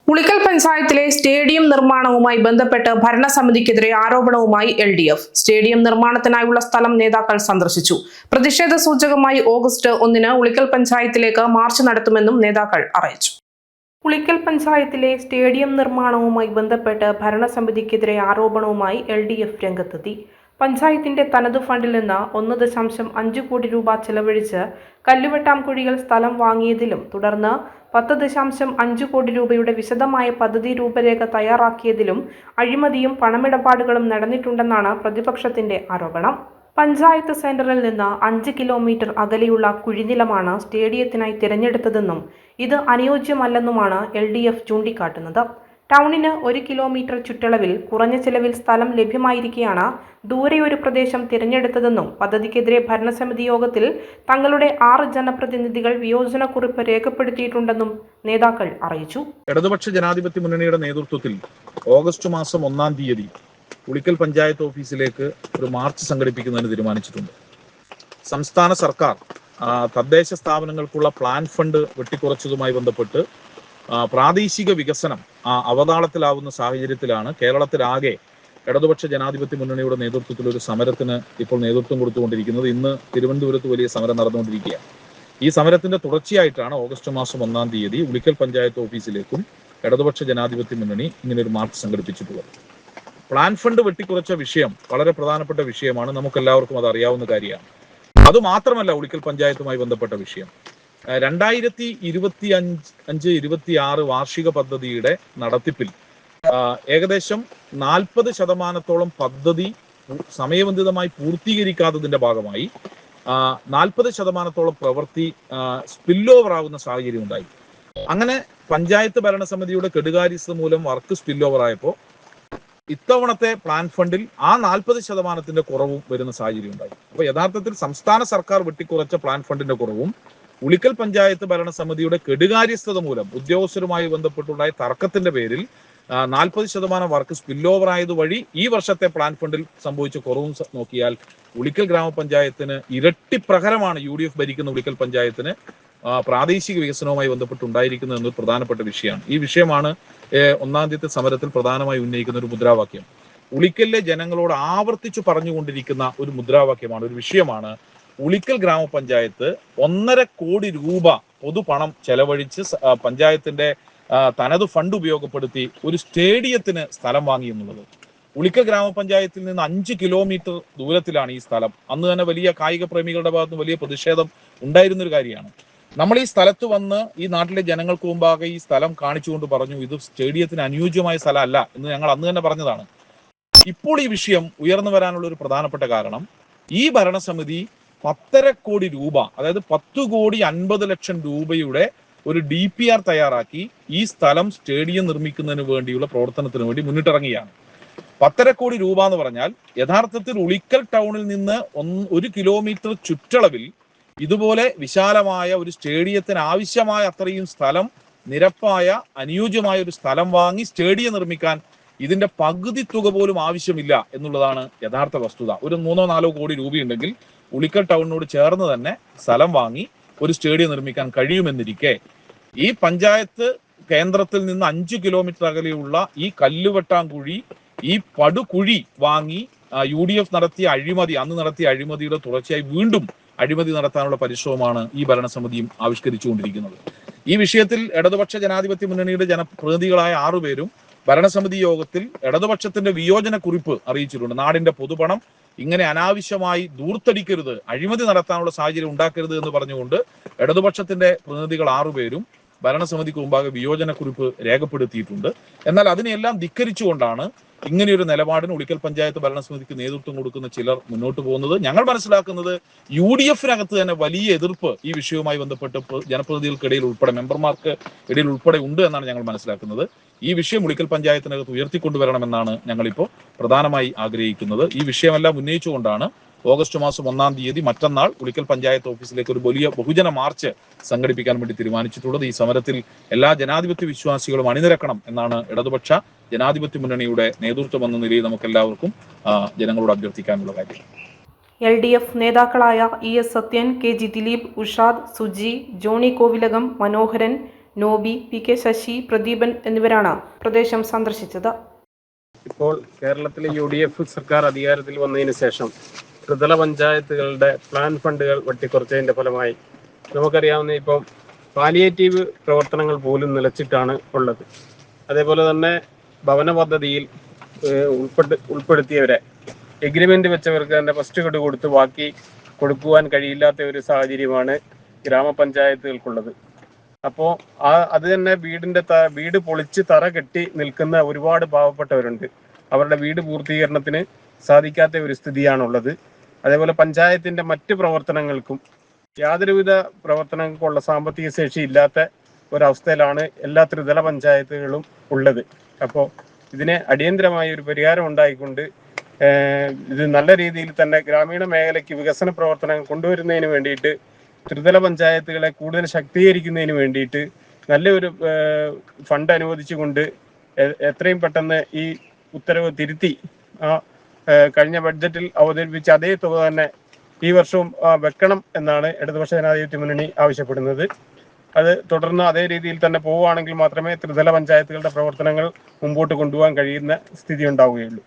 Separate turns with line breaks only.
ഉളിക്കൽ പഞ്ചായത്തിലെ സ്റ്റേഡിയം നിർമ്മാണവുമായി ബന്ധപ്പെട്ട് ഭരണസമിതിക്കെതിരെ ആരോപണവുമായി LDF. സ്റ്റേഡിയം നിർമ്മാണത്തിനായുള്ള സ്ഥലം നേതാക്കൾ സന്ദർശിച്ചു. പ്രതിഷേധ സൂചകമായി ഓഗസ്റ്റ് 1-ന് ഉളിക്കൽ പഞ്ചായത്തിലേക്ക് മാർച്ച് നടത്തുമെന്നും നേതാക്കൾ അറിയിച്ചു. ഉളിക്കൽ പഞ്ചായത്തിലെ സ്റ്റേഡിയം നിർമ്മാണവുമായി ബന്ധപ്പെട്ട് ഭരണസമിതിക്കെതിരെ ആരോപണവുമായി LDF രംഗത്തെത്തി. പഞ്ചായത്തിന്റെ തനതു ഫണ്ടിൽ നിന്ന് 1.5 കോടി രൂപ ചെലവഴിച്ച് കല്ലുവെട്ടാംകുഴിയിൽ സ്ഥലം വാങ്ങിയതിലും തുടർന്ന് 10.5 കോടി രൂപയുടെ വിശദമായ പദ്ധതി രൂപരേഖ തയ്യാറാക്കിയതിലും അഴിമതിയും പണമിടപാടുകളും നടന്നിട്ടുണ്ടെന്നാണ് പ്രതിപക്ഷത്തിന്റെ ആരോപണം. പഞ്ചായത്ത് സെന്ററിൽ നിന്ന് 5 കിലോമീറ്റർ അകലെയുള്ള കുഴിനിലമാണ് സ്റ്റേഡിയത്തിനായി തിരഞ്ഞെടുത്തതെന്നും ഇത് അനുയോജ്യമല്ലെന്നുമാണ് LDF ചൂണ്ടിക്കാട്ടുന്നത്. ടൗണിന് 1 കിലോമീറ്റർ ചുറ്റളവിൽ കുറഞ്ഞ ചെലവിൽ സ്ഥലം ലഭ്യമായിരിക്കെയാണ് ദൂരെയൊരു പ്രദേശം തിരഞ്ഞെടുത്തതെന്നും പദ്ധതിക്കെതിരെ ഭരണസമിതി യോഗത്തിൽ തങ്ങളുടെ 6 ജനപ്രതിനിധികൾ വിയോജനക്കുറിപ്പ് രേഖപ്പെടുത്തിയിട്ടുണ്ടെന്നും നേതാക്കൾ അറിയിച്ചു.
ഇടതുപക്ഷ ജനാധിപത്യ മുന്നണിയുടെ നേതൃത്വത്തിൽ ഓഗസ്റ്റ് മാസം 1-ാം തീയതി ഉളിക്കൽ പഞ്ചായത്ത് ഓഫീസിലേക്ക് ഒരു മാർച്ച് സംഘടിപ്പിക്കുന്നതിന് തീരുമാനിച്ചിട്ടുണ്ട്. സംസ്ഥാന സർക്കാർ തദ്ദേശ സ്ഥാപനങ്ങൾക്കുള്ള പ്ലാൻ ഫണ്ട് വെട്ടിക്കുറച്ചതുമായി ബന്ധപ്പെട്ട് പ്രാദേശിക വികസനം അവതാളത്തിലാവുന്ന സാഹചര്യത്തിലാണ് കേരളത്തിലാകെ ഇടതുപക്ഷ ജനാധിപത്യ മുന്നണിയുടെ നേതൃത്വത്തിൽ ഒരു സമരത്തിന് ഇപ്പോൾ നേതൃത്വം കൊടുത്തുകൊണ്ടിരിക്കുന്നത്. ഇന്ന് തിരുവനന്തപുരത്ത് വലിയ സമരം നടന്നുകൊണ്ടിരിക്കുകയാണ്. ഈ സമരത്തിന്റെ തുടർച്ചയായിട്ടാണ് ഓഗസ്റ്റ് മാസം 1-ാം തീയതി ഉളിക്കൽ പഞ്ചായത്ത് ഓഫീസിലേക്കും ഇടതുപക്ഷ ജനാധിപത്യ മുന്നണി ഇങ്ങനെ ഒരു മാർച്ച് സംഘടിപ്പിച്ചിട്ടുള്ളത്. പ്ലാൻ ഫണ്ട് വെട്ടിക്കുറച്ച വിഷയം വളരെ പ്രധാനപ്പെട്ട വിഷയമാണ്. നമുക്കെല്ലാവർക്കും അത് അറിയാവുന്ന കാര്യമാണ്. അതുമാത്രമല്ല, ഉളിക്കൽ പഞ്ചായത്തുമായി ബന്ധപ്പെട്ട വിഷയം 2025-26 വാർഷിക പദ്ധതിയുടെ നടത്തിപ്പിൽ ഏകദേശം 40% പദ്ധതി സമയബന്ധിതമായി പൂർത്തീകരിക്കാത്തതിന്റെ ഭാഗമായി 40% പ്രവൃത്തി സ്പിൽ ഓവർ ആവുന്ന സാഹചര്യം ഉണ്ടായി. അങ്ങനെ പഞ്ചായത്ത് ഭരണസമിതിയുടെ കെടുകാര്യസ്ഥത മൂലം വർക്ക് സ്പിൽ ഓവർ ആയപ്പോൾ ഇത്തവണത്തെ പ്ലാൻ ഫണ്ടിൽ ആ 40% കുറവും വരുന്ന സാഹചര്യം ഉണ്ടായി. അപ്പോൾ യഥാർത്ഥത്തിൽ സംസ്ഥാന സർക്കാർ വെട്ടിക്കുറച്ച പ്ലാൻ ഫണ്ടിന്റെ കുറവും ഉളിക്കൽ പഞ്ചായത്ത് ഭരണസമിതിയുടെ കെടുകാര്യസ്ഥത മൂലം ഉദ്യോഗസ്ഥരുമായി ബന്ധപ്പെട്ടുണ്ടായ തർക്കത്തിന്റെ പേരിൽ 40% വർക്ക് സ്പിൽ ഓവർ ആയത് വഴി ഈ വർഷത്തെ പ്ലാൻ ഫണ്ടിൽ സംഭവിച്ച കുറവും നോക്കിയാൽ ഉളിക്കൽ ഗ്രാമപഞ്ചായത്തിന് ഇരട്ടി പ്രഹരമാണ് UDF ഭരിക്കുന്ന ഉളിക്കൽ പഞ്ചായത്തിന് പ്രാദേശിക വികസനവുമായി ബന്ധപ്പെട്ടുണ്ടായിരിക്കുന്നത് എന്നൊരു പ്രധാനപ്പെട്ട വിഷയമാണ്. ഈ വിഷയമാണ് 1-ാം തീയതി സമരത്തിൽ പ്രധാനമായി ഉന്നയിക്കുന്ന ഒരു മുദ്രാവാക്യം. ഉളിക്കലിലെ ജനങ്ങളോട് ആവർത്തിച്ചു പറഞ്ഞുകൊണ്ടിരിക്കുന്ന ഒരു മുദ്രാവാക്യമാണ്, ഒരു വിഷയമാണ്. ഉളിക്കൽ ഗ്രാമപഞ്ചായത്ത് 1.5 കോടി രൂപ പൊതുപണം ചെലവഴിച്ച് പഞ്ചായത്തിന്റെ തനത് ഫണ്ട് ഉപയോഗപ്പെടുത്തി ഒരു സ്റ്റേഡിയത്തിന് സ്ഥലം വാങ്ങി എന്നുള്ളത്. ഉളിക്കൽ ഗ്രാമപഞ്ചായത്തിൽ നിന്ന് 5 കിലോമീറ്റർ ദൂരത്തിലാണ് ഈ സ്ഥലം. അന്ന് തന്നെ വലിയ കായിക പ്രേമികളുടെ ഭാഗത്ത് വലിയ പ്രതിഷേധം ഉണ്ടായിരുന്നൊരു കാര്യമാണ്. നമ്മൾ ഈ സ്ഥലത്ത് വന്ന് ഈ നാട്ടിലെ ജനങ്ങൾക്ക് മുമ്പാകെ ഈ സ്ഥലം കാണിച്ചുകൊണ്ട് പറഞ്ഞു, ഇത് സ്റ്റേഡിയത്തിന് അനുയോജ്യമായ സ്ഥലമല്ല എന്ന് ഞങ്ങൾ അന്ന് തന്നെ പറഞ്ഞതാണ്. ഇപ്പോൾ ഈ വിഷയം ഉയർന്നു വരാനുള്ള ഒരു പ്രധാനപ്പെട്ട കാരണം ഈ ഭരണസമിതി 10.5 കോടി രൂപ, അതായത് 10,50,00,000 രൂപയുടെ ഒരു DPR തയ്യാറാക്കി ഈ സ്ഥലം സ്റ്റേഡിയം നിർമ്മിക്കുന്നതിന് വേണ്ടിയുള്ള പ്രവർത്തനത്തിന് വേണ്ടി മുന്നിട്ടിറങ്ങിയാണ്. 10.5 കോടി രൂപ എന്ന് പറഞ്ഞാൽ യഥാർത്ഥത്തിൽ ഉളിക്കൽ ടൗണിൽ നിന്ന് 1 കിലോമീറ്റർ ചുറ്റളവിൽ ഇതുപോലെ വിശാലമായ ഒരു സ്റ്റേഡിയത്തിന് ആവശ്യമായ അത്രയും സ്ഥലം, നിരപ്പായ അനുയോജ്യമായ ഒരു സ്ഥലം വാങ്ങി സ്റ്റേഡിയം നിർമ്മിക്കാൻ ഇതിന്റെ പകുതി തുക പോലും ആവശ്യമില്ല എന്നുള്ളതാണ് യഥാർത്ഥ വസ്തുത. ഒരു 3-4 കോടി രൂപയുണ്ടെങ്കിൽ ഉളിക്കൽ ടൗണിനോട് ചേർന്ന് തന്നെ സ്ഥലം വാങ്ങി ഒരു സ്റ്റേഡിയം നിർമ്മിക്കാൻ കഴിയുമെന്നിരിക്കെ ഈ പഞ്ചായത്ത് കേന്ദ്രത്തിൽ നിന്ന് 5 കിലോമീറ്റർ അകലെയുള്ള ഈ കല്ലുവെട്ടാംകുഴി, ഈ പടുകുഴി വാങ്ങി UDF നടത്തിയ അഴിമതി, അന്ന് നടത്തിയ അഴിമതിയുടെ തുടർച്ചയായി വീണ്ടും അഴിമതി നടത്താനുള്ള പരിശ്രമമാണ് ഈ ഭരണസമിതിയും ആവിഷ്കരിച്ചുകൊണ്ടിരിക്കുന്നത്. ഈ വിഷയത്തിൽ ഇടതുപക്ഷ ജനാധിപത്യ മുന്നണിയുടെ ജനപ്രതിനിധികളായ 6 പേരും ഭരണസമിതി യോഗത്തിൽ ഇടതുപക്ഷത്തിന്റെ വിയോജന കുറിപ്പ് അറിയിച്ചിട്ടുണ്ട്. നാടിന്റെ പൊതുപണം ഇങ്ങനെ അനാവശ്യമായി ദൂർത്തടിക്കരുത്, അഴിമതി നടത്താനുള്ള സാഹചര്യം ഉണ്ടാക്കരുത് എന്ന് പറഞ്ഞുകൊണ്ട് ഇടതുപക്ഷത്തിന്റെ പ്രതിനിധികൾ 6 പേരും ഭരണസമിതിക്ക് മുമ്പാകെ വിയോജനക്കുറിപ്പ് രേഖപ്പെടുത്തിയിട്ടുണ്ട്. എന്നാൽ അതിനെല്ലാം ധിക്കരിച്ചുകൊണ്ടാണ് ഇങ്ങനെയൊരു നിലപാടിന് ഉളിക്കൽ പഞ്ചായത്ത് ഭരണസമിതിക്ക് നേതൃത്വം കൊടുക്കുന്ന ചിലർ മുന്നോട്ട് പോകുന്നത്. ഞങ്ങൾ മനസ്സിലാക്കുന്നത് UDF-നകത്ത് തന്നെ വലിയ എതിർപ്പ് ഈ വിഷയവുമായി ബന്ധപ്പെട്ട് ജനപ്രതിനിധികൾക്കിടയിൽ ഉൾപ്പെടെ, മെമ്പർമാർക്ക് ഇടയിൽ ഉൾപ്പെടെ ഉണ്ട് എന്നാണ് ഞങ്ങൾ മനസ്സിലാക്കുന്നത്. ഈ വിഷയം ഉളിക്കൽ പഞ്ചായത്തിനകത്ത് ഉയർത്തിക്കൊണ്ടുവരണമെന്നാണ് ഞങ്ങളിപ്പോൾ പ്രധാനമായി ആഗ്രഹിക്കുന്നത്. ഈ വിഷയമെല്ലാം ഉന്നയിച്ചുകൊണ്ടാണ് ഓഗസ്റ്റ് മാസം 1-ാം തീയതി മറ്റന്നാൾ ഉളിക്കൽ പഞ്ചായത്ത് ഓഫീസിലേക്ക് ഒരു വലിയ ബഹുജന മാർച്ച് സംഘടിപ്പിക്കാൻ വേണ്ടി തീരുമാനിച്ചിട്ടുള്ളത്. ഈ സമരത്തിൽ എല്ലാ ജനാധിപത്യ വിശ്വാസികളും അണിനിരക്കണം എന്നാണ് ഇടതുപക്ഷ ജനാധിപത്യ മുന്നണിയുടെ നേതൃത്വം എന്ന നിലയിൽ നമുക്കെല്ലാവർക്കും ജനങ്ങളോട് അഭ്യർത്ഥിക്കാനുള്ള കാര്യം.
LDF നേതാക്കളായ ES Sathyan, KG Dileep, Ushad, Suji, Johnny കോവിലകം, മനോഹരൻ, നോബി, PK ശശി, പ്രദീപൻ എന്നിവരാണ് പ്രദേശം സന്ദർശിച്ചത്.
ഇപ്പോൾ കേരളത്തിലെ UDF സർക്കാർ അധികാരത്തിൽ വന്നതിന് ശേഷം ത്രിതല പഞ്ചായത്തുകളുടെ പ്ലാൻ ഫണ്ടുകൾ വെട്ടിക്കുറച്ചതിന്റെ ഫലമായി നമുക്കറിയാവുന്ന ഇപ്പം പാലിയേറ്റീവ് പ്രവർത്തനങ്ങൾ പോലും നിലച്ചിട്ടാണ് ഉള്ളത്. അതേപോലെ തന്നെ ഭവന പദ്ധതിയിൽ ഉൾപ്പെടുത്തിയവരെ എഗ്രിമെന്റ് വെച്ചവർക്ക് തന്നെ ഫസ്റ്റ് കെട്ട് കൊടുത്ത് ബാക്കി കൊടുക്കുവാൻ കഴിയില്ലാത്ത ഒരു സാഹചര്യമാണ് ഗ്രാമപഞ്ചായത്തുകൾക്കുള്ളത്. അപ്പോൾ അത് തന്നെ വീട് പൊളിച്ച് തറ കെട്ടി നിൽക്കുന്ന ഒരുപാട് പാവപ്പെട്ടവരുണ്ട്. അവരുടെ വീട് പൂർത്തീകരണത്തിന് സാധിക്കാത്ത ഒരു സ്ഥിതിയാണുള്ളത്. അതേപോലെ പഞ്ചായത്തിന്റെ മറ്റ് പ്രവർത്തനങ്ങൾക്കും യാതൊരുവിധ പ്രവർത്തനങ്ങൾക്കുള്ള സാമ്പത്തിക ശേഷി ഇല്ലാത്ത ഒരവസ്ഥയിലാണ് എല്ലാ ത്രിതല പഞ്ചായത്തുകളും ഉള്ളത്. അപ്പോൾ ഇതിന് അടിയന്തരമായ ഒരു പരിഹാരം ഉണ്ടായിക്കൊണ്ട് ഇത് നല്ല രീതിയിൽ തന്നെ ഗ്രാമീണ മേഖലയ്ക്ക് വികസന പ്രവർത്തനങ്ങൾ കൊണ്ടുവരുന്നതിന് വേണ്ടിയിട്ട് ത്രിതല പഞ്ചായത്തുകളെ കൂടുതൽ ശാക്തീകരിക്കുന്നതിന് വേണ്ടിയിട്ട് നല്ലൊരു ഫണ്ട് അനുവദിച്ചുകൊണ്ട് എത്രയും പെട്ടെന്ന് ഈ ഉത്തരവ് തിരുത്തി കഴിഞ്ഞ ബഡ്ജറ്റിൽ അവതരിപ്പിച്ച അതേ തുക തന്നെ ഈ വർഷവും വെക്കണം എന്നാണ് ഇടതുപക്ഷ ജനാധിപത്യ മുന്നണി ആവശ്യപ്പെടുന്നത്. അത് തുടർന്ന് അതേ രീതിയിൽ തന്നെ പോവുകയാണെങ്കിൽ മാത്രമേ ത്രിതല പഞ്ചായത്തുകളുടെ പ്രവർത്തനങ്ങൾ മുമ്പോട്ട് കൊണ്ടുപോകാൻ കഴിയുന്ന സ്ഥിതി ഉണ്ടാവുകയുള്ളൂ.